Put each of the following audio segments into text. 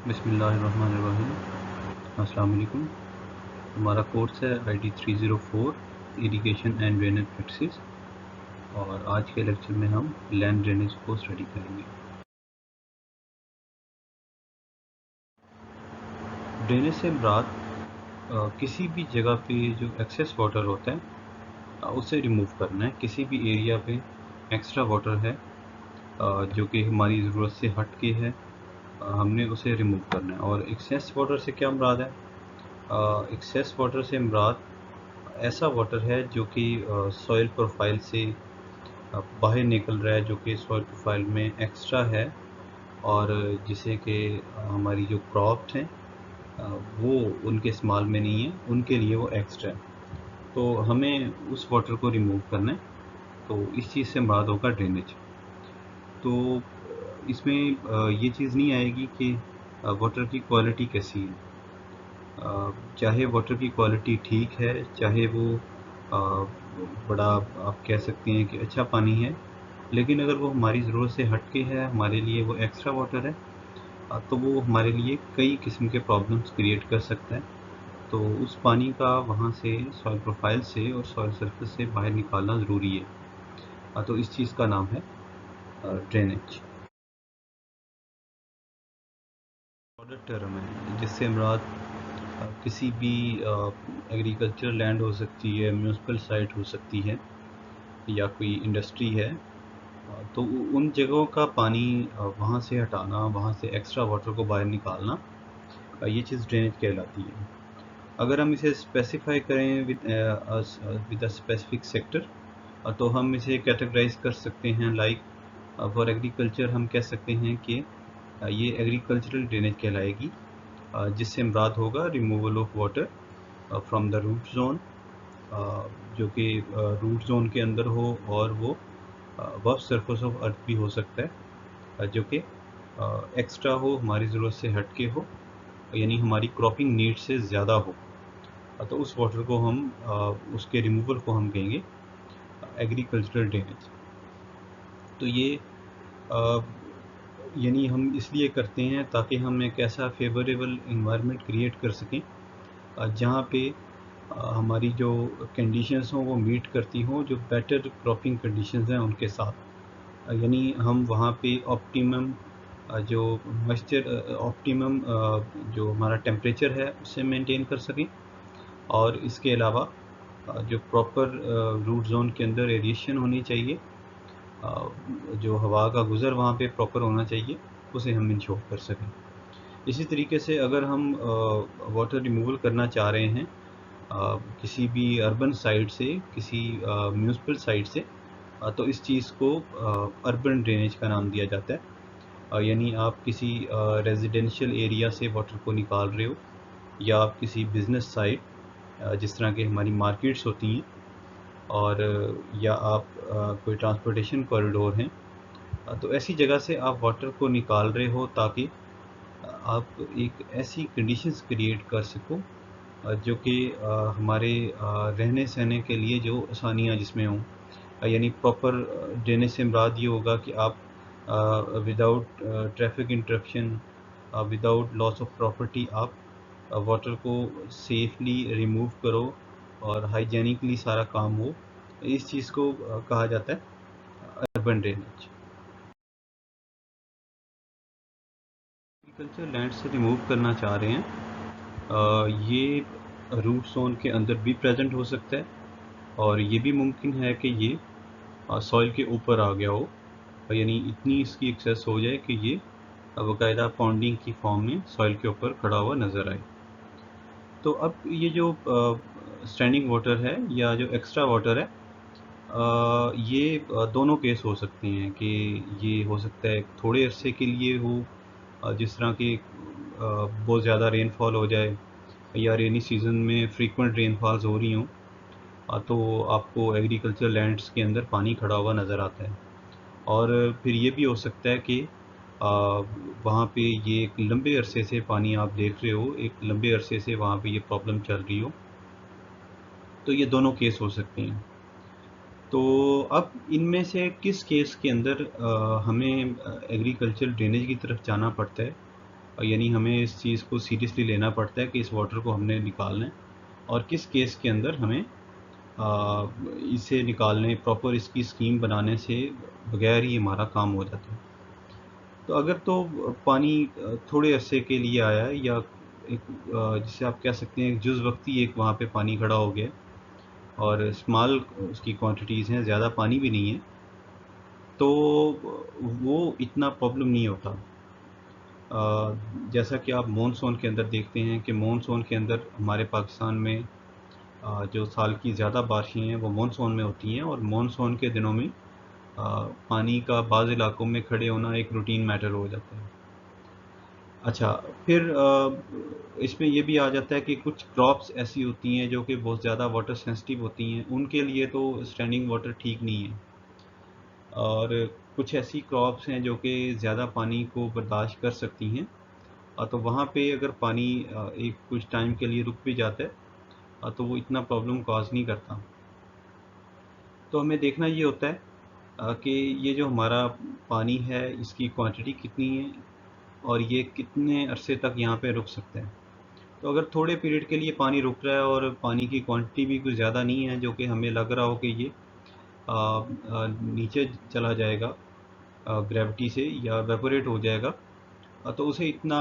बिस्मिल्लाहिर्रहमानिर्रहीम। अस्सलाम वालेकुम। हमारा कोर्स है ID 304 irrigation and drainage practices और आज के लेक्चर में हम लैंड ड्रेनेज को स्टडी करेंगे। ड्रेनेज से मुराद किसी भी जगह पे जो एक्सेस वाटर होता है उसे रिमूव करना है। किसी भी एरिया पे एक्स्ट्रा वाटर है जो कि हमारी ज़रूरत से हट के है, हमने उसे रिमूव करना है। और एक्सेस वाटर से क्या मुराद है? एक्सेस वाटर से मुराद ऐसा वाटर है जो कि सॉइल प्रोफाइल से बाहर निकल रहा है, जो कि सॉइल प्रोफाइल में एक्स्ट्रा है और जिसे कि हमारी जो क्रॉप्स हैं वो उनके इस्तेमाल में नहीं है, उनके लिए वो एक्स्ट्रा है। तो हमें उस वाटर को रिमूव करना है। तो इस चीज़ से मुराद होगा ड्रेनेज। तो इसमें ये चीज़ नहीं आएगी कि वाटर की क्वालिटी कैसी है। चाहे वाटर की क्वालिटी ठीक है, चाहे वो बड़ा आप कह सकते हैं कि अच्छा पानी है, लेकिन अगर वो हमारी ज़रूरत से हट के है, हमारे लिए वो एक्स्ट्रा वाटर है, तो वो हमारे लिए कई किस्म के प्रॉब्लम्स क्रिएट कर सकता है। तो उस पानी का वहाँ से सॉइल प्रोफाइल से और सॉइल सरफेस से बाहर निकालना ज़रूरी है। तो इस चीज़ का नाम है ड्रेनेज। ब्रॉडर टर्म है जिससे मुराद किसी भी एग्रीकल्चर लैंड हो सकती है, म्यूनिसिपल साइट हो सकती है या कोई इंडस्ट्री है। तो उन जगहों का पानी वहाँ से हटाना, वहाँ से एक्स्ट्रा वाटर को बाहर निकालना, ये चीज़ ड्रेनेज कहलाती है। अगर हम इसे स्पेसिफाई करें विद अ स्पेसिफिक सेक्टर, तो हम इसे कैटेगराइज कर सकते हैं लाइक फॉर एग्रीकल्चर हम कह सकते हैं कि ये एग्रीकल्चरल ड्रेनेज कहलाएगी, जिससे मुराद होगा removal of water from the root zone, जो कि रूट जोन के अंदर हो और वो अबव सरफेस ऑफ अर्थ भी हो सकता है, जो कि एक्स्ट्रा हो, हमारी ज़रूरत से हट के हो, यानी हमारी क्रॉपिंग नीड से ज़्यादा हो। तो उस वाटर को हम उसके रिमूवल को हम कहेंगे एग्रीकल्चरल ड्रेनेज। तो ये यानी हम इसलिए करते हैं ताकि हम एक ऐसा फेवरेबल इन्वायरमेंट क्रिएट कर सकें जहाँ पे हमारी जो कंडीशंस हों वो मीट करती हों, जो बेटर क्रॉपिंग कंडीशंस हैं उनके साथ। यानी हम वहाँ पे ऑप्टिमम जो मॉइस्चर ऑप्टिमम जो हमारा टेम्परेचर है उसे मेंटेन कर सकें, और इसके अलावा जो प्रॉपर रूट जोन के अंदर एरिएशन होनी चाहिए, जो हवा का गुज़र वहाँ पे प्रॉपर होना चाहिए, उसे हम इंश्योर कर सकें। इसी तरीके से अगर हम वाटर रिमूवल करना चाह रहे हैं किसी भी अर्बन साइट से, किसी म्यूनिसिपल साइट से, तो इस चीज़ को अर्बन ड्रेनेज का नाम दिया जाता है। यानी आप किसी रेजिडेंशियल एरिया से वाटर को निकाल रहे हो, या आप किसी बिज़नेस साइट जिस तरह की हमारी मार्केट्स होती हैं, और या आप कोई ट्रांसपोर्टेशन कॉरिडोर हैं, तो ऐसी जगह से आप वाटर को निकाल रहे हो ताकि आप एक ऐसी कंडीशंस क्रिएट कर सको जो कि हमारे रहने सहने के लिए जो आसानियाँ जिसमें हों। यानी प्रॉपर ड्रेनेज से मुराद ये होगा कि आप without traffic interruption, without loss of property आप वाटर को सेफली रिमूव करो और हाइजेनिकली सारा काम हो। इस चीज़ को कहा जाता है अर्बन ड्रेनेज। एग्रीकल्चर लैंड से रिमूव करना चाह रहे हैं, ये रूट जोन के अंदर भी प्रेजेंट हो सकता है, और ये भी मुमकिन है कि ये सॉइल के ऊपर आ गया हो, यानी इतनी इसकी एक्सेस हो जाए कि ये बाकायदा पॉन्डिंग की फॉर्म में सॉइल के ऊपर खड़ा हुआ नज़र आए। तो अब ये जो स्टैंडिंग वाटर है या जो एक्स्ट्रा वाटर है, ये दोनों केस हो सकते हैं कि ये हो सकता है थोड़े अरसे के लिए हो, जिस तरह की बहुत ज़्यादा रेनफॉल हो जाए या रेनी सीज़न में फ्रीक्वेंट रेनफॉल्स हो रही हों, तो आपको एग्रीकल्चर लैंड्स के अंदर पानी खड़ा हुआ नज़र आता है। और फिर ये भी हो सकता है कि वहाँ पे ये एक लंबे अरसे से पानी आप देख रहे हो, एक लंबे अरसे से वहाँ पे ये प्रॉब्लम चल रही हो। तो ये दोनों केस हो सकते हैं। तो अब इनमें से किस केस के अंदर हमें एग्रीकल्चर ड्रेनेज की तरफ जाना पड़ता है, यानी हमें इस चीज़ को सीरियसली लेना पड़ता है कि इस वाटर को हमने निकालना है और किस केस के अंदर हमें इसे निकालने, प्रॉपर इसकी स्कीम बनाने से बगैर ही हमारा काम हो जाता है। तो अगर तो पानी थोड़े अरसे के लिए आया है, या एक जिसे आप कह सकते हैं जुज़ वक़्ती एक वहाँ पे पानी खड़ा हो गया और स्मॉल उसकी क्वांटिटीज़ हैं, ज़्यादा पानी भी नहीं है, तो वो इतना प्रॉब्लम नहीं होता। जैसा कि आप मॉनसून के अंदर देखते हैं कि मॉनसून के अंदर हमारे पाकिस्तान में जो साल की ज़्यादा बारिशें हैं वो मॉनसून में होती हैं, और मॉनसून के दिनों में पानी का बाज़ इलाकों में खड़े होना एक रूटीन मैटर हो जाता है। अच्छा, फिर इसमें ये भी आ जाता है कि कुछ क्रॉप्स ऐसी होती हैं जो कि बहुत ज़्यादा वाटर सेंसिटिव होती हैं, उनके लिए तो स्टैंडिंग वाटर ठीक नहीं है। और कुछ ऐसी क्रॉप्स हैं जो कि ज़्यादा पानी को बर्दाश्त कर सकती हैं, तो वहाँ पे अगर पानी एक कुछ टाइम के लिए रुक भी जाता है, तो वो इतना प्रॉब्लम कॉज़ नहीं करता। तो हमें देखना ये होता है कि ये जो हमारा पानी है इसकी क्वांटिटी कितनी है और ये कितने अरसे तक यहाँ पे रुक सकता है। तो अगर थोड़े पीरियड के लिए पानी रुक रहा है और पानी की क्वांटिटी भी कुछ ज़्यादा नहीं है, जो कि हमें लग रहा हो कि ये नीचे चला जाएगा ग्रेविटी से या वेपोरेट हो जाएगा, तो उसे इतना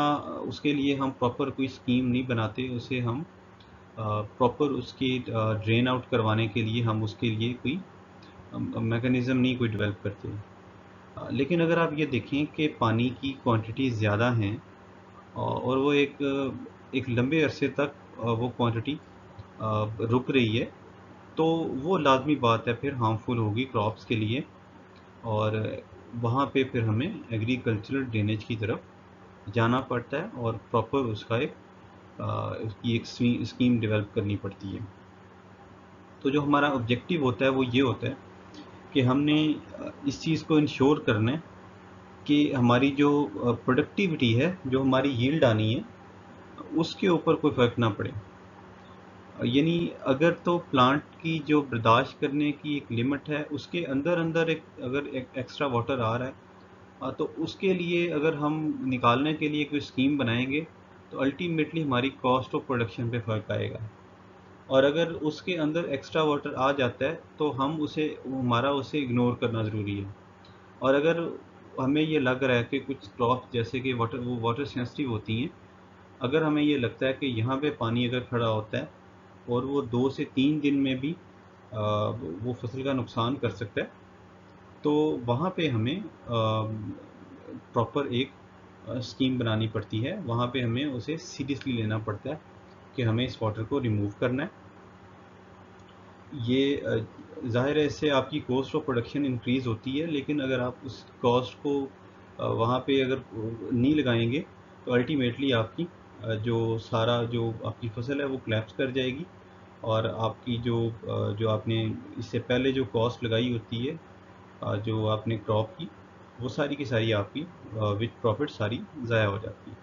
उसके लिए हम प्रॉपर कोई स्कीम नहीं बनाते, उसे हम प्रॉपर उसकी ड्रेन आउट करवाने के लिए हम उसके लिए कोई मैकेनिज़्म नहीं कोई डेवलप करते। लेकिन अगर आप ये देखें कि पानी की क्वांटिटी ज़्यादा हैं और वो एक लंबे अरसे तक वो क्वांटिटी रुक रही है, तो वो लाज़मी बात है, फिर हार्मफुल होगी क्रॉप्स के लिए, और वहाँ पे फिर हमें एग्रीकल्चरल ड्रेनेज की तरफ जाना पड़ता है और प्रॉपर उसका उसकी एक स्कीम डेवलप करनी पड़ती है। तो जो हमारा ऑब्जेक्टिव होता है वो ये होता है कि हमने इस चीज़ को इंश्योर करना है कि हमारी जो प्रोडक्टिविटी है, जो हमारी यील्ड आनी है, उसके ऊपर कोई फ़र्क ना पड़े। यानी अगर तो प्लांट की जो बर्दाश्त करने की एक लिमिट है, उसके अंदर अंदर अगर एक एक्स्ट्रा वाटर आ रहा है, तो उसके लिए अगर हम निकालने के लिए कोई स्कीम बनाएंगे, तो अल्टीमेटली हमारी कॉस्ट ऑफ प्रोडक्शन पे फ़र्क आएगा। और अगर उसके अंदर एक्स्ट्रा वाटर आ जाता है तो हम हमारा उसे इग्नोर करना ज़रूरी है। और अगर हमें ये लग रहा है कि कुछ क्रॉप जैसे कि वो वाटर सेंसिटिव होती हैं, अगर हमें ये लगता है कि यहाँ पे पानी अगर खड़ा होता है और वो 2 से 3 दिन में भी वो फसल का नुकसान कर सकता है, तो वहाँ पे हमें प्रॉपर एक स्कीम बनानी पड़ती है। वहाँ पे हमें उसे सीरियसली लेना पड़ता है कि हमें इस वाटर को रिमूव करना है। ये ज़ाहिर है इससे आपकी कॉस्ट ऑफ प्रोडक्शन इंक्रीज़ होती है, लेकिन अगर आप उस कॉस्ट को वहाँ पे अगर नहीं लगाएंगे, तो अल्टीमेटली आपकी जो आपकी फसल है वो कोलैप्स कर जाएगी, और आपकी जो आपने इससे पहले जो कॉस्ट लगाई होती है जो आपने क्रॉप की, वो सारी की सारी आपकी विथ प्रॉफिट सारी ज़ाया हो जाती है।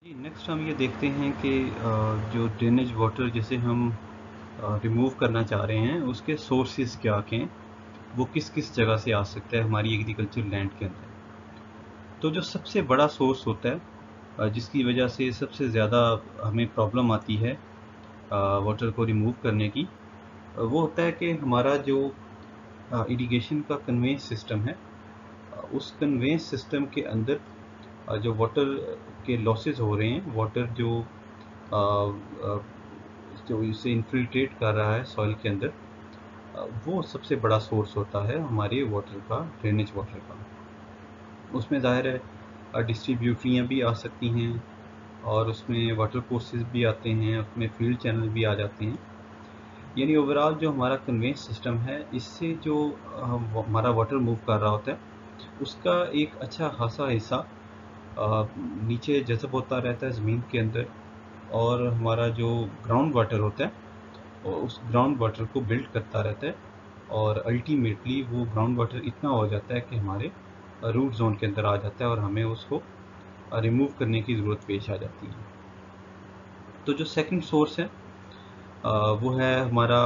जी, नेक्स्ट हम ये देखते हैं कि जो ड्रेनेज वाटर जिसे हम रिमूव करना चाह रहे हैं, उसके सोर्सेज क्या हैं, वो किस किस जगह से आ सकता है हमारी एग्रीकल्चर लैंड के अंदर। तो जो सबसे बड़ा सोर्स होता है जिसकी वजह से सबसे ज़्यादा हमें प्रॉब्लम आती है वाटर को रिमूव करने की, वो होता है कि हमारा जो इरिगेशन का कन्वेंस सिस्टम है, उस कन्वेंस सिस्टम के अंदर जो वाटर के लॉसेस हो रहे हैं, वाटर अ, अ, जो इसे इन्फिल्ट्रेट कर रहा है सॉइल के अंदर, वो सबसे बड़ा सोर्स होता है हमारे वाटर का, ड्रेनेज वाटर का। उसमें ज़ाहिर है डिस्ट्रीब्यूटरियाँ भी आ सकती हैं, और उसमें वाटर कोर्सेज भी आते हैं, उसमें फील्ड चैनल भी आ जाते हैं। यानी ओवरऑल जो हमारा कन्वेंस सिस्टम है, इससे जो हमारा वाटर मूव कर रहा होता है, उसका एक अच्छा खासा हिस्सा नीचे जज़ब होता रहता है ज़मीन के अंदर, और हमारा जो ग्राउंड वाटर होता है वो उस ग्राउंड वाटर को बिल्ड करता रहता है, और अल्टीमेटली वो ग्राउंड वाटर इतना हो जाता है कि हमारे रूट जोन के अंदर आ जाता है, और हमें उसको रिमूव करने की ज़रूरत पेश आ जाती है। तो जो सेकंड सोर्स है वो है हमारा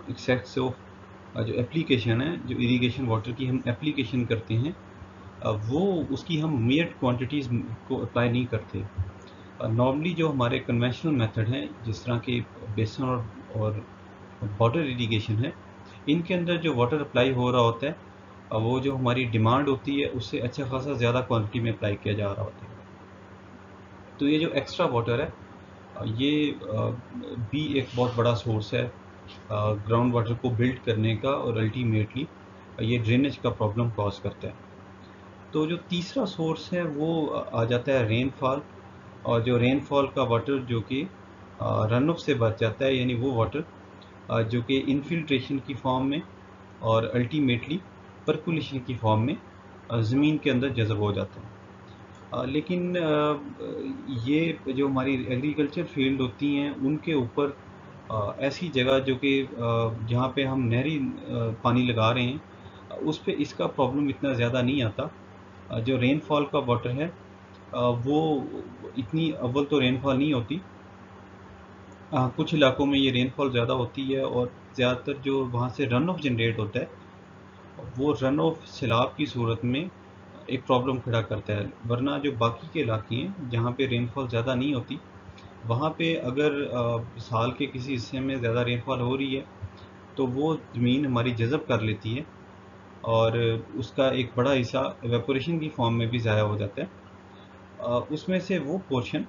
एक सेट्स ऑफ जो एप्लीकेशन है, जो इरिगेशन वाटर की हम एप्लीकेशन करते हैं वो उसकी हम मेयर्ड क्वांटिटीज़ को अप्लाई नहीं करते। नॉर्मली जो हमारे कन्वेंशनल मेथड हैं, जिस तरह के बेसिन और बॉर्डर इरिगेशन है, इनके अंदर जो वाटर अप्लाई हो रहा होता है, वो जो हमारी डिमांड होती है उससे अच्छा खासा ज़्यादा क्वांटिटी में अप्लाई किया जा रहा होता है। तो ये जो एक्स्ट्रा वाटर है, ये भी एक बहुत बड़ा सोर्स है ग्राउंड वाटर को बिल्ड करने का, और अल्टीमेटली ये ड्रेनेज का प्रॉब्लम कॉज करता है। तो जो तीसरा सोर्स है वो आ जाता है रेनफॉल। और जो रेनफॉल का वाटर जो कि रन ऑफ से बच जाता है, यानी वो वाटर जो कि इनफिल्ट्रेशन की फॉर्म में और अल्टीमेटली परकुलेशन की फॉर्म में ज़मीन के अंदर जज़ब हो जाता है। लेकिन ये जो हमारी एग्रीकल्चर फील्ड होती हैं उनके ऊपर ऐसी जगह जो कि जहाँ पे हम नहरी पानी लगा रहे हैं, उस पे इसका प्रॉब्लम इतना ज़्यादा नहीं आता। जो रेनफॉल का वाटर है, वो इतनी अव्वल तो रेनफॉल नहीं होती। कुछ इलाकों में ये रेनफॉल ज़्यादा होती है, और ज़्यादातर जो वहाँ से रन ऑफ जनरेट होता है, वो रन ऑफ सैलाब की सूरत में एक प्रॉब्लम खड़ा करता है। वरना जो बाकी के इलाके हैं जहाँ पे रेनफॉल ज़्यादा नहीं होती, वहाँ पे अगर साल के किसी हिस्से में ज़्यादा रेनफॉल हो रही है, तो वो ज़मीन हमारी जज़ब कर लेती है, और उसका एक बड़ा हिस्सा एवेपोरेशन की फॉर्म में भी ज़ाया हो जाता है। उसमें से वो पोर्शन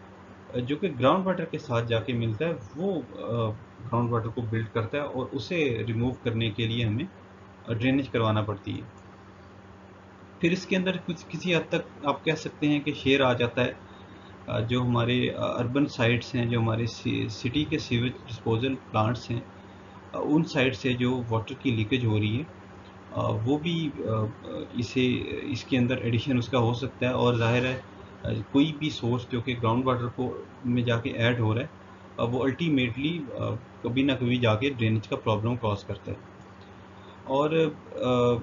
जो कि ग्राउंड वाटर के साथ जाके मिलता है, वो ग्राउंड वाटर को बिल्ड करता है, और उसे रिमूव करने के लिए हमें ड्रेनेज करवाना पड़ती है। फिर इसके अंदर कुछ किसी हद तक आप कह सकते हैं कि शेयर आ जाता है। जो हमारे अर्बन साइट्स हैं, जो हमारे सिटी के सीवेज डिस्पोजल प्लांट्स हैं, उन साइड से जो वाटर की लीकेज हो रही है, वो भी इसे इसके अंदर एडिशन उसका हो सकता है। और ज़ाहिर है कोई भी सोर्स जो कि ग्राउंड वाटर को में जाके ऐड हो रहा है, वो अल्टीमेटली कभी ना कभी जाके ड्रेनेज का प्रॉब्लम कॉज करता है। और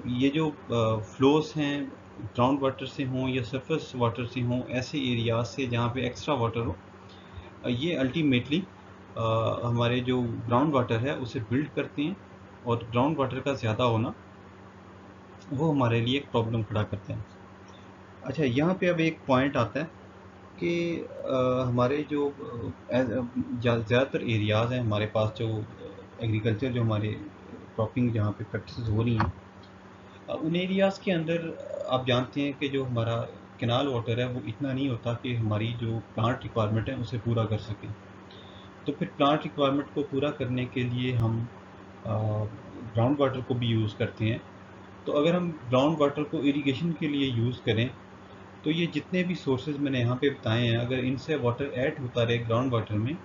ये जो फ्लोस हैं, ग्राउंड वाटर से हों या सरफेस वाटर से हों, ऐसे एरियाज से जहाँ पे एक्स्ट्रा वाटर हो, ये अल्टीमेटली हमारे जो ग्राउंड वाटर है उसे बिल्ड करते हैं, और ग्राउंड वाटर का ज़्यादा होना वो हमारे लिए एक प्रॉब्लम खड़ा करते हैं। अच्छा, यहाँ पे अब एक पॉइंट आता है कि हमारे जो ज़्यादातर एरियाज़ हैं हमारे पास, जो एग्रीकल्चर, जो हमारे क्रॉपिंग जहाँ पे प्रैक्टिस हो रही हैं, उन एरियाज़ के अंदर आप जानते हैं कि जो हमारा कैनाल वाटर है वो इतना नहीं होता कि हमारी जो प्लांट रिक्वायरमेंट है उसे पूरा कर सकें। तो फिर प्लांट रिक्वायरमेंट को पूरा करने के लिए हम ग्राउंड वाटर को भी यूज़ करते हैं। तो अगर हम ग्राउंड वाटर को इरिगेशन के लिए यूज़ करें, तो ये जितने भी सोर्सेज मैंने यहाँ पे बताए हैं, अगर इनसे वाटर ऐड होता रहे ग्राउंड वाटर में,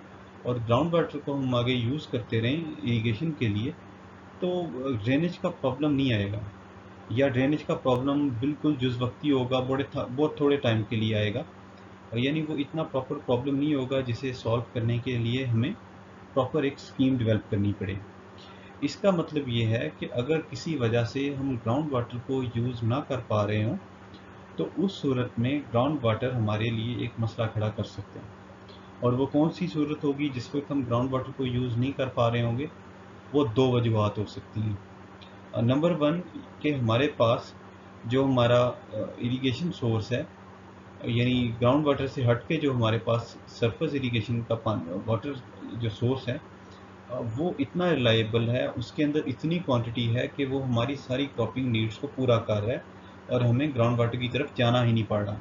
और ग्राउंड वाटर को हम आगे यूज़ करते रहें इरिगेशन के लिए, तो ड्रेनेज का प्रॉब्लम नहीं आएगा, या ड्रेनेज का प्रॉब्लम बिल्कुल जुज़वक्ती होगा, बहुत थोड़े टाइम के लिए आएगा। यानी वो इतना प्रॉपर प्रॉब्लम नहीं होगा जिसे सॉल्व करने के लिए हमें प्रॉपर एक स्कीम डेवलप करनी पड़े। इसका मतलब ये है कि अगर किसी वजह से हम ग्राउंड वाटर को यूज़ ना कर पा रहे हों, तो उस सूरत में ग्राउंड वाटर हमारे लिए एक मसला खड़ा कर सकते हैं। और वो कौन सी सूरत होगी जिस वक्त हम ग्राउंड वाटर को यूज़ नहीं कर पा रहे होंगे? वो दो वजूहत हो सकती हैं। नंबर वन, कि हमारे पास जो हमारा इरिगेशन सोर्स है, यानी ग्राउंड वाटर से हट के जो हमारे पास सरफेस इरिगेशन का वाटर जो सोर्स है, वो इतना रिलायबल है, उसके अंदर इतनी क्वांटिटी है कि वो हमारी सारी क्रॉपिंग नीड्स को पूरा कर रहा है, और हमें ग्राउंड वाटर की तरफ जाना ही नहीं पड़ रहा।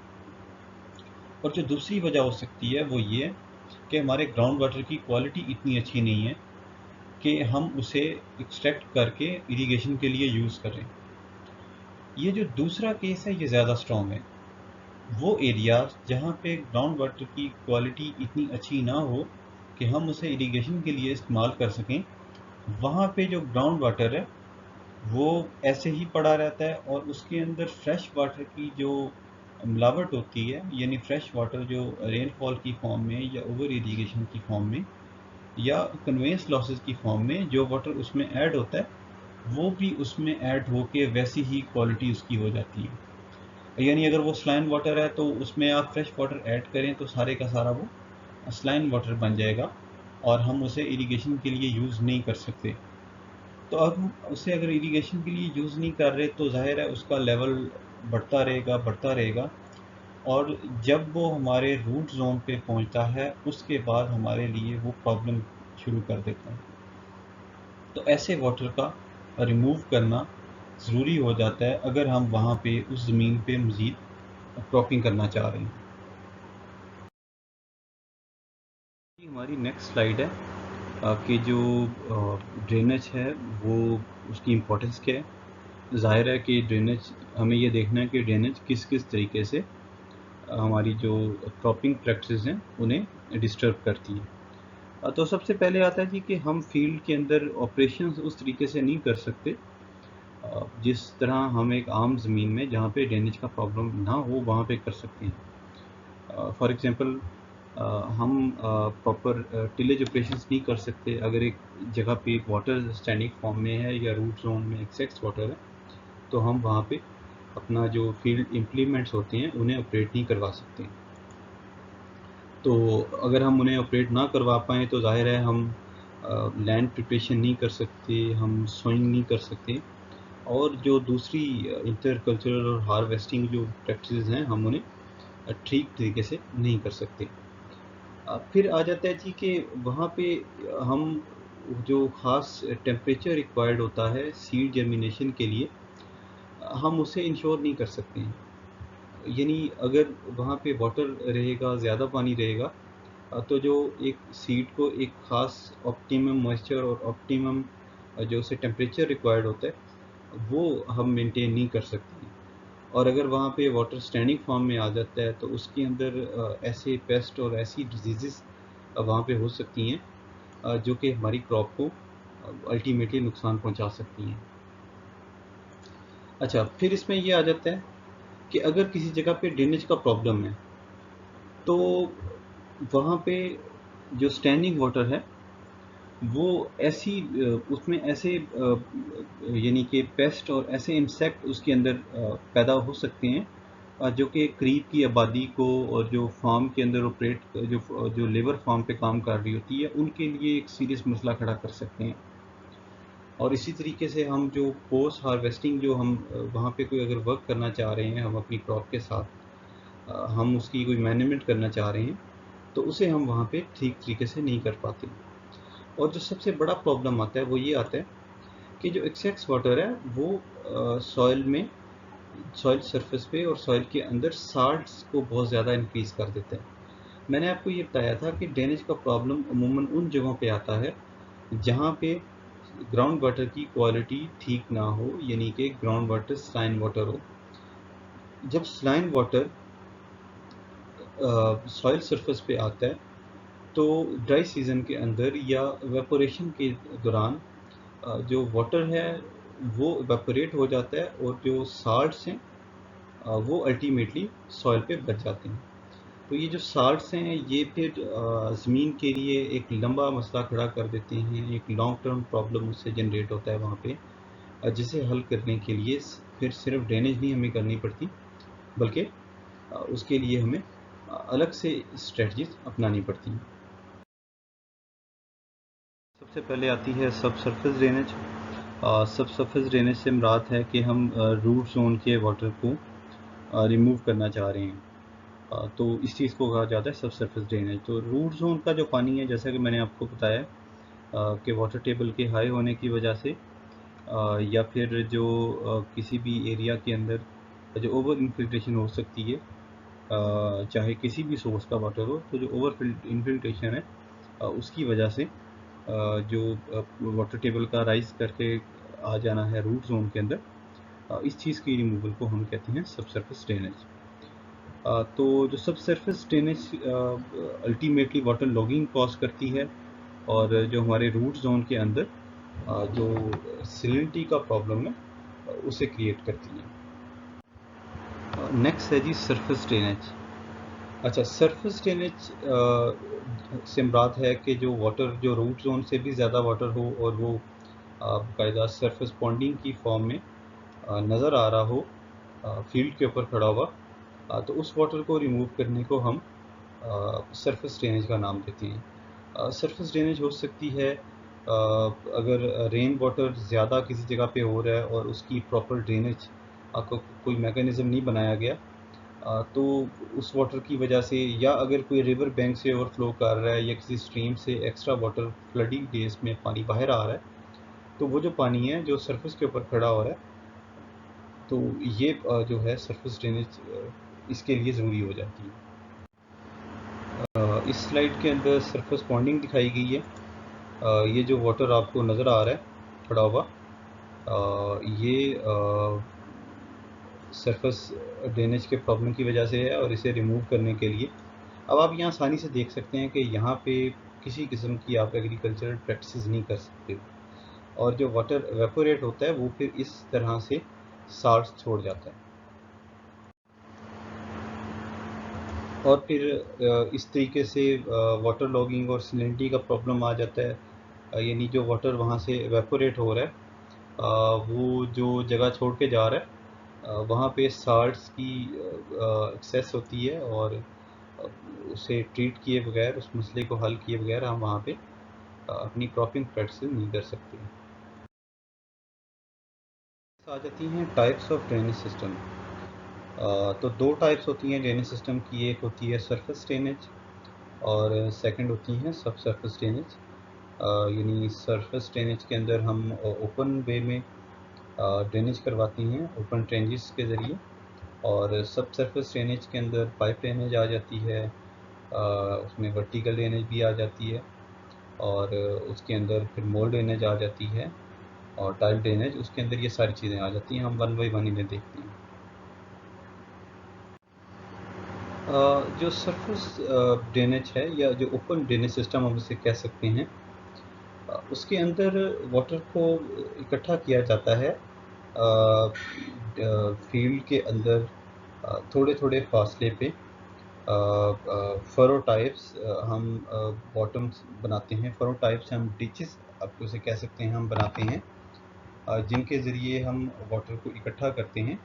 और जो दूसरी वजह हो सकती है वो ये है कि हमारे ग्राउंड वाटर की क्वालिटी इतनी अच्छी नहीं है कि हम उसे एक्सट्रैक्ट करके इरिगेशन के लिए यूज़ करें। ये जो दूसरा केस है ये ज़्यादा स्ट्रॉन्ग है। वो एरियाज जहाँ पे ग्राउंड वाटर की क्वालिटी इतनी अच्छी ना हो कि हम उसे इरिगेशन के लिए इस्तेमाल कर सकें, वहाँ पे जो ग्राउंड वाटर है वो ऐसे ही पड़ा रहता है, और उसके अंदर फ्रेश वाटर की जो मिलावट होती है, यानी फ्रेश वाटर जो रेनफॉल की फॉर्म में या ओवर इरिगेशन की फॉर्म में या कन्वेंस लॉसेस की फॉर्म में जो वाटर उसमें ऐड होता है, वो भी उसमें ऐड होके वैसी ही क्वालिटी उसकी हो जाती है। यानी अगर वो स्लाइन वाटर है, तो उसमें आप फ्रेश वाटर ऐड करें तो सारे का सारा वो स्लाइन वाटर बन जाएगा, और हम उसे इरिगेशन के लिए यूज़ नहीं कर सकते। तो अब उसे अगर इरिगेशन के लिए यूज़ नहीं कर रहे, तो ज़ाहिर है उसका लेवल बढ़ता रहेगा बढ़ता रहेगा, और जब वो हमारे रूट जोन पे पहुंचता है उसके बाद हमारे लिए वो प्रॉब्लम शुरू कर देता है। तो ऐसे वाटर का रिमूव करना ज़रूरी हो जाता है अगर हम वहाँ पे उस ज़मीन पे मज़ीद क्रॉपिंग करना चाह रहे हैं। ये हमारी नेक्स्ट स्लाइड है कि जो ड्रेनेज है वो उसकी इम्पोर्टेंस क्या है। ज़ाहिर है कि ड्रेनेज, हमें ये देखना है कि ड्रेनेज किस किस तरीके से हमारी जो क्रॉपिंग प्रैक्टिस हैं उन्हें डिस्टर्ब करती है। तो सबसे पहले आता है जी कि हम फील्ड के अंदर ऑपरेशंस उस तरीके से नहीं कर सकते जिस तरह हम एक आम ज़मीन में जहाँ पे ड्रेनेज का प्रॉब्लम ना हो वहाँ पे कर सकते हैं। फॉर एग्ज़ाम्पल हम प्रॉपर टिलेज ऑपरेशंस नहीं कर सकते अगर एक जगह पे एक वाटर स्टैंडिंग फॉर्म में है या रूट जोन में एक्सेस वाटर है, तो हम वहाँ पे अपना जो फील्ड इम्प्लीमेंट्स होते हैं उन्हें ऑपरेट नहीं करवा सकते। तो अगर हम उन्हें ऑपरेट ना करवा पाएँ तो ज़ाहिर है हम लैंड प्रिपरेशन नहीं कर सकते, हम सोइंग नहीं कर सकते, और जो दूसरी इंटर कल्चरल और हार्वेस्टिंग जो प्रैक्टिसेस हैं हम उन्हें ठीक तरीके से नहीं कर सकते। फिर आ जाता है जी कि वहाँ पे हम जो ख़ास टेम्परेचर रिक्वायर्ड होता है सीड जर्मिनेशन के लिए, हम उसे इंश्योर नहीं कर सकते हैं। यानी अगर वहाँ पे वाटर रहेगा, ज़्यादा पानी रहेगा, तो जो एक सीड को एक ख़ास ऑप्टिमम मॉइस्चर और ऑप्टिमम जो उसे टेम्परेचर रिक्वायर्ड होता है वो हम मेंटेन नहीं कर सकते हैं। और अगर वहाँ पे वाटर स्टैंडिंग फॉर्म में आ जाता है तो उसके अंदर ऐसे पेस्ट और ऐसी डिजीज़ वहाँ पे हो सकती हैं जो कि हमारी क्रॉप को अल्टीमेटली नुकसान पहुँचा सकती हैं। अच्छा, फिर इसमें ये आ जाता है कि अगर किसी जगह पे ड्रेनेज का प्रॉब्लम है तो वहाँ पे जो स्टैंडिंग वाटर है वो ऐसी उसमें ऐसे यानी कि पेस्ट और ऐसे इंसेक्ट उसके अंदर पैदा हो सकते हैं जो कि करीब की आबादी को और जो फार्म के अंदर ऑपरेट जो लेबर फार्म पे काम कर रही होती है उनके लिए एक सीरियस मसला खड़ा कर सकते हैं। और इसी तरीके से हम जो पोस्ट हार्वेस्टिंग जो हम वहाँ पे कोई अगर वर्क करना चाह रहे हैं हम अपनी क्रॉप के साथ, हम उसकी कोई मैनेजमेंट करना चाह रहे हैं तो उसे हम वहाँ पे ठीक तरीके से नहीं कर पाते। और जो सबसे बड़ा प्रॉब्लम आता है वो ये आता है कि जो एक्सेस वाटर है वो सॉइल में, सॉइल सरफेस पे और सॉइल के अंदर साल्ट्स को बहुत ज़्यादा इंक्रीज़ कर देता है। मैंने आपको ये बताया था कि ड्रेनेज का प्रॉब्लम अमूमन उन जगहों पे आता है जहाँ पे ग्राउंड वाटर की क्वालिटी ठीक ना हो, यानी कि ग्राउंड वाटर स्लाइन वाटर हो। जब स्लाइन वाटर सॉइल सरफेस पे आता है तो ड्राई सीज़न के अंदर या वेपोरेशन के दौरान जो वाटर है वो इवेपोरेट हो जाता है और जो साल्ट्स हैं वो अल्टीमेटली सॉइल पे बच जाते हैं। तो ये जो साल्ट्स हैं ये फिर ज़मीन के लिए एक लंबा मसला खड़ा कर देते हैं, एक लॉन्ग टर्म प्रॉब्लम उससे जनरेट होता है वहाँ पे, जिसे हल करने के लिए फिर सिर्फ ड्रेनेज नहीं हमें करनी पड़ती, बल्कि उसके लिए हमें अलग से स्ट्रेटजीज अपनानी पड़ती हैं। सबसे पहले आती है सब सरफेस ड्रेनेज। सब सरफेस ड्रेनेज से मुराद है कि हम रूट जोन के वाटर को रिमूव करना चाह रहे हैं, तो इस चीज़ को कहा जाता है सब सरफेस ड्रेनेज। तो रूट जोन का जो पानी है, जैसा कि मैंने आपको बताया कि वाटर टेबल के हाई होने की वजह से या फिर जो किसी भी एरिया के अंदर जो ओवर इन्फिल्ट्रेशन हो सकती है, चाहे किसी भी सोर्स का वाटर हो, तो जो ओवर इन्फिल्ट्रेशन है उसकी वजह से जो वाटर टेबल का राइज करके आ जाना है रूट जोन के अंदर, इस चीज़ की रिमूवल को हम कहते हैं सब सरफेस ड्रेनेज। तो जो सब surface drainage ultimately water logging cause करती है और जो हमारे रूट जोन के अंदर जो सैलिनिटी का प्रॉब्लम है उसे क्रिएट करती है। नेक्स्ट है जी सरफेस ड्रेनेज। अच्छा, सरफेस ड्रेनेज से मुराद है कि जो वाटर जो रूट जोन से भी ज़्यादा वाटर हो और वो बाकायदा सरफेस पॉन्डिंग की फॉर्म में नज़र आ रहा हो फील्ड के ऊपर खड़ा हुआ, तो उस वाटर को रिमूव करने को हम सरफेस ड्रेनेज का नाम देते हैं। सरफेस ड्रेनेज हो सकती है अगर रेन वाटर ज़्यादा किसी जगह पे हो रहा है और उसकी प्रॉपर ड्रेनेज को कोई मैकेनिज़्म नहीं बनाया गया, तो उस वाटर की वजह से, या अगर कोई रिवर बैंक से ओवरफ्लो कर रहा है या किसी स्ट्रीम से एक्स्ट्रा वाटर फ्लडिंग डेज में पानी बाहर आ रहा है, तो वो जो पानी है जो सरफेस के ऊपर खड़ा हो रहा है, तो ये जो है सरफेस ड्रेनेज इसके लिए ज़रूरी हो जाती है। इस स्लाइड के अंदर सरफेस पॉन्डिंग दिखाई गई है। ये जो वाटर आपको नज़र आ रहा है खड़ा हुआ, ये सरफेस ड्रेनेज के प्रॉब्लम की वजह से है, और इसे रिमूव करने के लिए अब आप यहाँ आसानी से देख सकते हैं कि यहाँ पे किसी किस्म की आप एग्रीकल्चरल प्रैक्टिसेस नहीं कर सकते, और जो वाटर एवेपोरेट होता है वो फिर इस तरह से साल्ट छोड़ जाता है, और फिर इस तरीके से वाटर लॉगिंग और सलिनिटी का प्रॉब्लम आ जाता है। यानी जो वाटर वहाँ से एवेपोरेट हो रहा है, वो जो जगह छोड़ के जा रहा है, वहाँ पे साल्ट्स की एक्सेस होती है, और उसे ट्रीट किए बगैर, उस मसले को हल किए बगैर हम वहाँ पे अपनी क्रॉपिंग प्रैक्टिस नहीं कर सकते। आ जाती हैं टाइप्स ऑफ ड्रेनेज सिस्टम। तो दो टाइप्स होती हैं ड्रेनेज सिस्टम की, एक होती है सरफेस ड्रेनेज और सेकंड होती हैं सब सरफेस ड्रेनेज। यानी सरफेस ड्रेनेज के अंदर हम ओपन वे में ड्रेनेज करवाते हैं ओपन ट्रेंजेस के ज़रिए, और सब सरफेस ड्रेनेज के अंदर पाइप ड्रेनेज आ जाती है, उसमें वर्टिकल ड्रेनेज भी आ जाती है, और उसके अंदर फिर मोल ड्रेनेज आ जाती है, और टाइल ड्रेनेज, उसके अंदर ये सारी चीज़ें आ जाती हैं। हम वन बाई वन इन्हें देखते हैं। जो सरफेस ड्रेनेज है, या जो ओपन ड्रेनेज सिस्टम हम इसे कह सकते हैं, उसके अंदर वाटर को इकट्ठा किया जाता है फील्ड के अंदर थोड़े थोड़े फासले पे। फरो टाइप्स हम बॉटम्स बनाते हैं, फरो टाइप्स हम डिचेस आप उसे कह सकते हैं, हम बनाते हैं, जिनके ज़रिए हम वाटर को इकट्ठा करते हैं,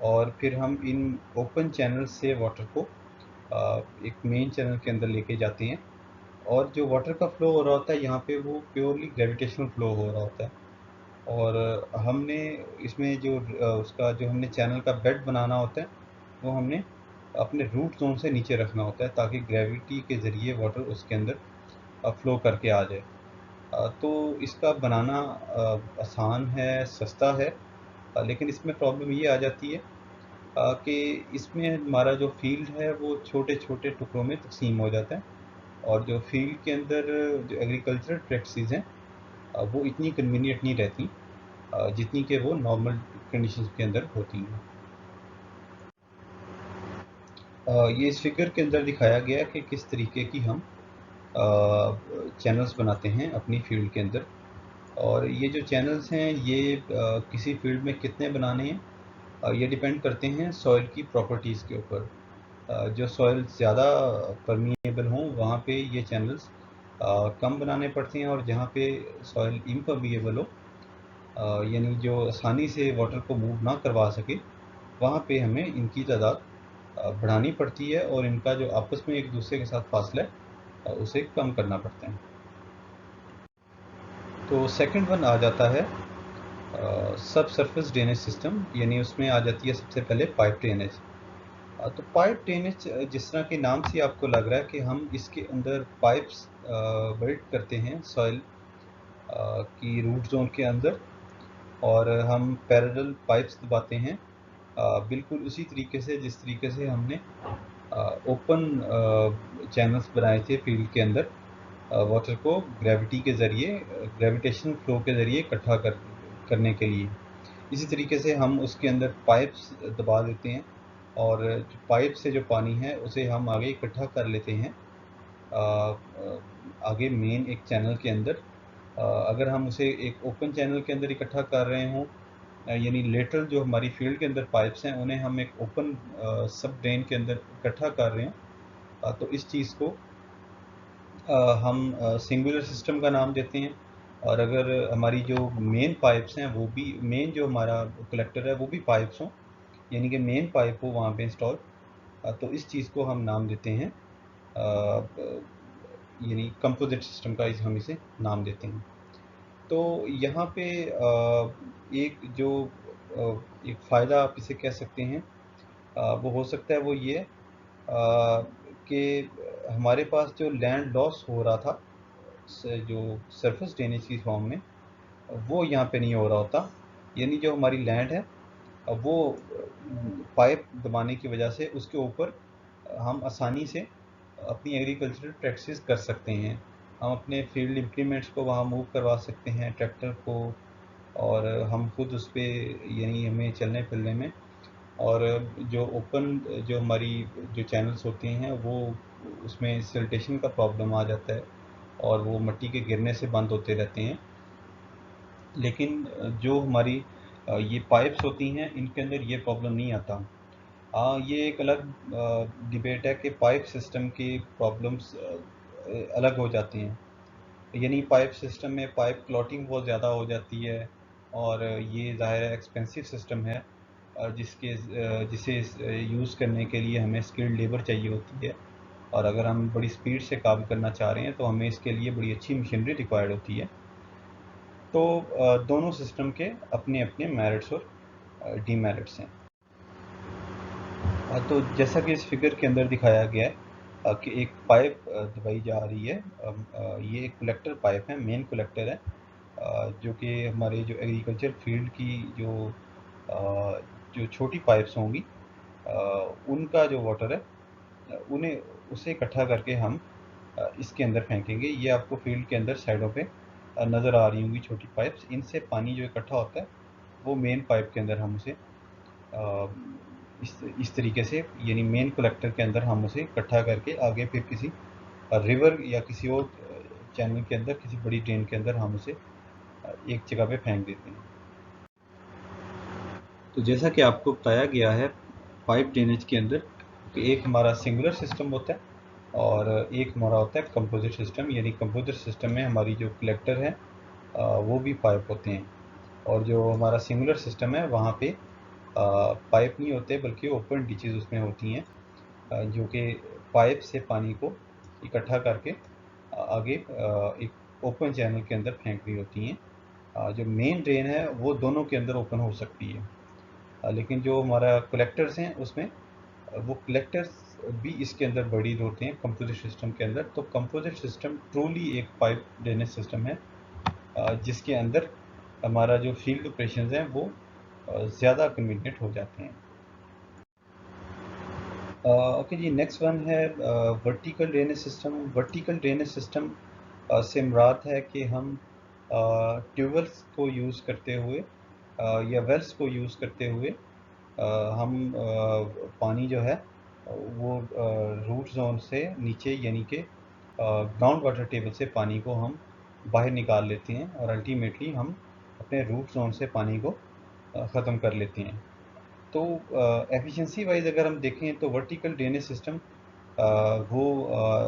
और फिर हम इन ओपन चैनल से वाटर को एक मेन चैनल के अंदर लेके जाते हैं, और जो वाटर का फ्लो हो रहा होता है यहाँ पे वो प्योरली ग्रेविटेशनल फ्लो हो रहा होता है, और हमने इसमें जो उसका जो हमने चैनल का बेड बनाना होता है, वो हमने अपने रूट जोन से नीचे रखना होता है, ताकि ग्रेविटी के ज़रिए वाटर उसके अंदर फ्लो करके आ जाए। तो इसका बनाना आसान है, सस्ता है, लेकिन इसमें प्रॉब्लम ये आ जाती है कि इसमें हमारा जो फील्ड है वो छोटे छोटे टुकड़ों में तकसीम हो जाता है, और जो फील्ड के अंदर जो एग्रीकल्चरल प्रैक्टिसेस हैं वो इतनी कन्वीनियंट नहीं रहती जितनी कि वो नॉर्मल कंडीशंस के अंदर होती हैं। ये इस फिगर के अंदर दिखाया गया है कि किस तरीके की हम चैनल्स बनाते हैं अपनी फील्ड के अंदर, और ये जो चैनल्स हैं ये किसी फील्ड में कितने बनाने हैं, ये डिपेंड करते हैं सॉइल की प्रॉपर्टीज़ के ऊपर। जो सॉइल ज़्यादा परमिएबल हों वहाँ पे ये चैनल्स कम बनाने पड़ते हैं, और जहाँ पे सॉइल इम्परमिएबल हो, यानी जो आसानी से वाटर को मूव ना करवा सके, वहाँ पे हमें इनकी तादाद बढ़ानी पड़ती है, और इनका जो आपस में एक दूसरे के साथ फासला है उसे कम करना पड़ता है। तो सेकंड वन आ जाता है सब सरफेस ड्रेनेज सिस्टम, यानी उसमें आ जाती है सबसे पहले पाइप ड्रेनेज। तो पाइप ड्रेनेज जिस तरह के नाम से आपको लग रहा है कि हम इसके अंदर पाइप्स बिल्ड करते हैं सॉइल की रूट जोन के अंदर, और हम पैरेलल पाइप्स दबाते हैं, बिल्कुल उसी तरीके से जिस तरीके से हमने ओपन चैनल्स बनाए थे फील्ड के अंदर वाटर को ग्रेविटी के ज़रिए, ग्रेविटेशन फ्लो के ज़रिए इकट्ठा करने के लिए। इसी तरीके से हम उसके अंदर पाइप्स दबा देते हैं, और जो पाइप से जो पानी है उसे हम आगे इकट्ठा कर लेते हैं आगे मेन एक चैनल के अंदर। अगर हम उसे एक ओपन चैनल के अंदर इकट्ठा कर रहे हों, यानी लेटरल जो हमारी फील्ड के अंदर पाइप्स हैं उन्हें हम एक ओपन सब ड्रेन के अंदर इकट्ठा कर रहे हैं, तो इस चीज़ को हम सिंगुलर सिस्टम का नाम देते हैं। और अगर हमारी जो मेन पाइप्स हैं वो भी, मेन जो हमारा कलेक्टर है वो भी पाइप्स हों, यानी कि मेन पाइप हो वहाँ पे इंस्टॉल, तो इस चीज़ को हम नाम देते हैं, यानी कंपोजिट सिस्टम का हम इसे नाम देते हैं। तो यहाँ पे एक जो एक फ़ायदा आप इसे कह सकते हैं, वो हो सकता है वो ये कि हमारे पास जो लैंड लॉस हो रहा था जो सरफेस ड्रेनेज की फॉर्म में, वो यहाँ पे नहीं हो रहा होता। यानी जो हमारी लैंड है वो पाइप दबाने की वजह से उसके ऊपर हम आसानी से अपनी एग्रीकल्चरल प्रैक्टिस कर सकते हैं। हम अपने फील्ड इम्प्लीमेंट्स को वहाँ मूव करवा सकते हैं, ट्रैक्टर को, और हम खुद उस पर यानी हमें चलने फिरने में, और जो ओपन जो हमारी जो चैनल्स होते हैं वो उसमें सिल्टेशन का प्रॉब्लम आ जाता है और वो मिट्टी के गिरने से बंद होते रहते हैं। लेकिन जो हमारी ये पाइप्स होती हैं इनके अंदर ये प्रॉब्लम नहीं आता। हाँ, ये एक अलग डिबेट है कि पाइप सिस्टम की प्रॉब्लम्स अलग हो जाती हैं। यानी पाइप सिस्टम में पाइप क्लॉटिंग बहुत ज़्यादा हो जाती है, और ये ज़ाहिर है एक्सपेंसिव सिस्टम है, जिसे यूज़ करने के लिए हमें स्किल्ड लेबर चाहिए होती है, और अगर हम बड़ी स्पीड से काम करना चाह रहे हैं तो हमें इसके लिए बड़ी अच्छी मशीनरी रिक्वायर्ड होती है। तो दोनों सिस्टम के अपने अपने मेरिट्स और डीमेरिट्स हैं। तो जैसा कि इस फिगर के अंदर दिखाया गया है कि एक पाइप दबाई जा रही है। ये एक कलेक्टर पाइप है, मेन कलेक्टर है, जो कि हमारे जो एग्रीकल्चर फील्ड की जो छोटी पाइप्स होंगी, उनका जो वाटर है उन्हें उसे इकट्ठा करके हम इसके अंदर फेंकेंगे। ये आपको फील्ड के अंदर साइडों पे नज़र आ रही होंगी छोटी पाइप्स। इनसे पानी जो इकट्ठा होता है वो मेन पाइप के अंदर हम उसे इस तरीके से, यानी मेन कलेक्टर के अंदर हम उसे इकट्ठा करके आगे फिर किसी रिवर या किसी और चैनल के अंदर, किसी बड़ी ड्रेन के अंदर हम उसे एक जगह पे फेंक देते हैं। तो जैसा कि आपको बताया गया है पाइप ड्रेनेज के अंदर कि एक हमारा सिंगुलर सिस्टम होता है और एक हमारा होता है कंपोजिट सिस्टम। यानी कंपोजिट सिस्टम में हमारी जो कलेक्टर है वो भी पाइप होते हैं, और जो हमारा सिंगुलर सिस्टम है वहाँ पे पाइप नहीं होते बल्कि ओपन डिचेज उसमें होती हैं, जो कि पाइप से पानी को इकट्ठा करके आगे एक ओपन चैनल के अंदर फेंक रही होती हैं। जो मेन ड्रेन है वो दोनों के अंदर ओपन हो सकती है, लेकिन जो हमारा कलेक्टर्स हैं उसमें वो कलेक्टर्स भी इसके अंदर बड़ी होते हैं कंपोजिट सिस्टम के अंदर। तो कंपोजिट सिस्टम ट्रूली एक पाइप ड्रेनेज सिस्टम है, जिसके अंदर हमारा जो फील्ड ऑपरेशंस हैं वो ज़्यादा कन्वीनियंट हो जाते हैं। ओके जी, नेक्स्ट वन है vertical drainage system. Vertical drainage system से मुराद है कि हम ट्यूबवेल्स को यूज़ करते हुए या वेल्स को यूज़ करते हुए हम पानी जो है वो रूट जोन से नीचे, यानी कि ग्राउंड वाटर टेबल से पानी को हम बाहर निकाल लेते हैं और अल्टीमेटली हम अपने रूट जोन से पानी को ख़त्म कर लेते हैं। तो एफिशिएंसी वाइज अगर हम देखें तो वर्टिकल ड्रेनेज सिस्टम वो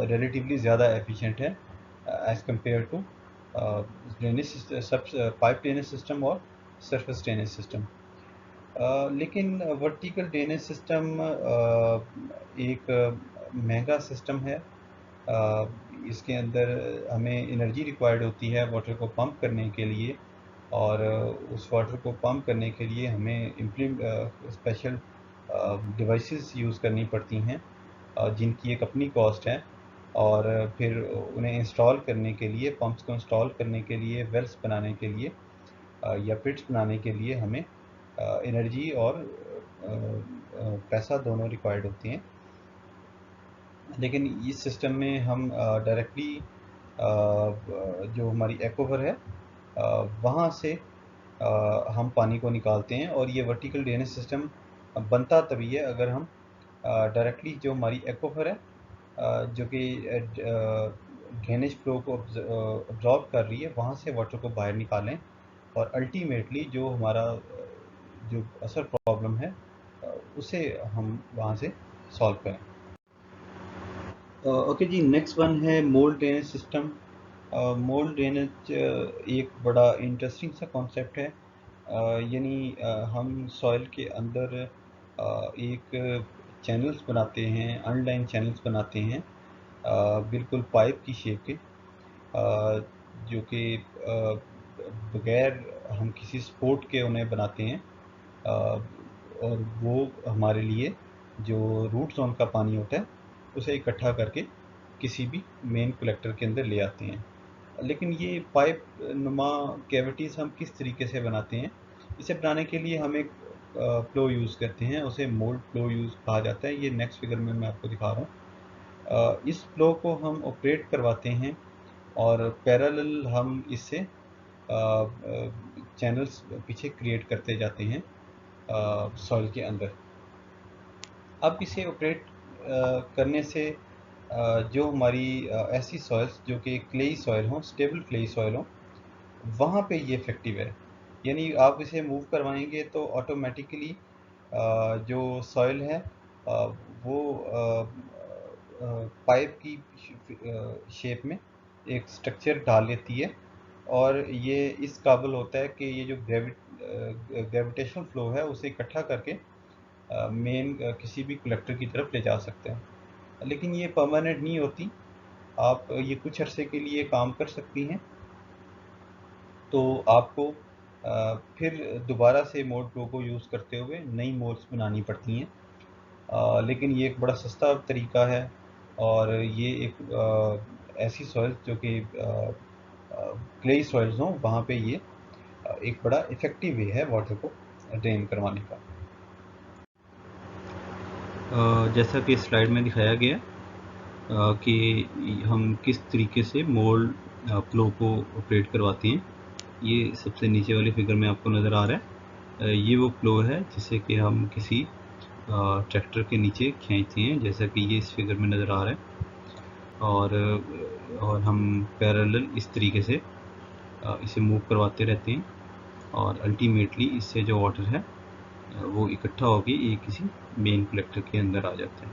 रिलेटिवली ज़्यादा एफिशिएंट है एज़ कंपेयर टू ड्रेनेज सब पाइप ड्रेनेज सिस्टम और सरफेस ड्रेनेज सिस्टम। लेकिन वर्टिकल ड्रेनेज सिस्टम एक महंगा सिस्टम है। इसके अंदर हमें एनर्जी रिक्वायर्ड होती है वाटर को पंप करने के लिए, और उस वाटर को पंप करने के लिए हमें स्पेशल डिवाइसेस यूज़ करनी पड़ती हैं, जिनकी एक अपनी कॉस्ट है, और फिर उन्हें इंस्टॉल करने के लिए, पंप्स को इंस्टॉल करने के लिए, वेल्स बनाने के लिए या पिट्स बनाने के लिए हमें एनर्जी और पैसा दोनों रिक्वायर्ड होते हैं। लेकिन इस सिस्टम में हम डायरेक्टली जो हमारी एक्वाफर है वहाँ से हम पानी को निकालते हैं, और ये वर्टिकल ड्रेनेज सिस्टम बनता तभी है अगर हम डायरेक्टली जो हमारी एक्वाफर है जो कि ड्रेनेज फ्लो को ऑब्जॉर्ब कर रही है वहाँ से वाटर को बाहर निकालें, और अल्टीमेटली जो हमारा जो असल प्रॉब्लम है उसे हम वहाँ से सॉल्व करें। ओके जी, नेक्स्ट वन है mould drainage system. Mould drainage एक बड़ा इंटरेस्टिंग सा कॉन्सेप्ट है। यानी हम सॉइल के अंदर एक चैनल्स बनाते हैं, अनलाइन चैनल्स बनाते हैं, बिल्कुल पाइप की शेप के, जो कि बगैर हम किसी सपोर्ट के उन्हें बनाते हैं, और वो हमारे लिए जो रूट जोन का पानी होता है उसे इकट्ठा करके किसी भी मेन कलेक्टर के अंदर ले आते हैं। लेकिन ये पाइप नुमा कैविटीज़ हम किस तरीके से बनाते हैं, इसे बनाने के लिए हम एक प्लो यूज़ करते हैं, उसे मोल्ड प्लो यूज़ कहा जाता है। ये नेक्स्ट फिगर में मैं आपको दिखा रहा हूँ। इस प्लो को हम ऑपरेट करवाते हैं और पैरेलल हम इससे चैनल्स पीछे क्रिएट करते जाते हैं सॉइल के अंदर। अब इसे ऑपरेट करने से जो हमारी ऐसी सॉइल्स जो कि क्लेई सॉइल हों, स्टेबल क्लेई सॉइल हों, वहाँ पे ये इफ़ेक्टिव है। यानी आप इसे मूव करवाएंगे तो ऑटोमेटिकली जो सॉइल है वो पाइप की शेप में एक स्ट्रक्चर डाल लेती है और ये इस काबिल होता है कि ये जो ग्रेविटेशनल फ्लो है उसे इकट्ठा करके मेन किसी भी कलेक्टर की तरफ ले जा सकते हैं। लेकिन ये परमानेंट नहीं होती, आप ये कुछ अरसे के लिए काम कर सकती हैं, तो आपको फिर दोबारा से मोल्ड प्रो को यूज़ करते हुए नई मोल्ड्स बनानी पड़ती हैं। लेकिन ये एक बड़ा सस्ता तरीका है और ये एक ऐसी सॉइल्स जो कि क्लेई सॉइल्स हों वहाँ पे ये एक बड़ा इफ़ेक्टिव वे है वाटर को ड्रेन करवाने का। जैसा कि स्लाइड में दिखाया गया कि हम किस तरीके से मोल्ड प्लो को ऑपरेट करवाते हैं। ये सबसे नीचे वाली फिगर में आपको नज़र आ रहा है। ये वो प्लो है जिसे कि हम किसी ट्रैक्टर के नीचे खींचते हैं, जैसा कि ये इस फिगर में नज़र आ रहा है। और हम पैरेलल इस तरीके से इसे मूव करवाते रहते हैं और अल्टीमेटली इससे जो वाटर है वो इकट्ठा होकर ये किसी मेन कलेक्टर के अंदर आ जाता है।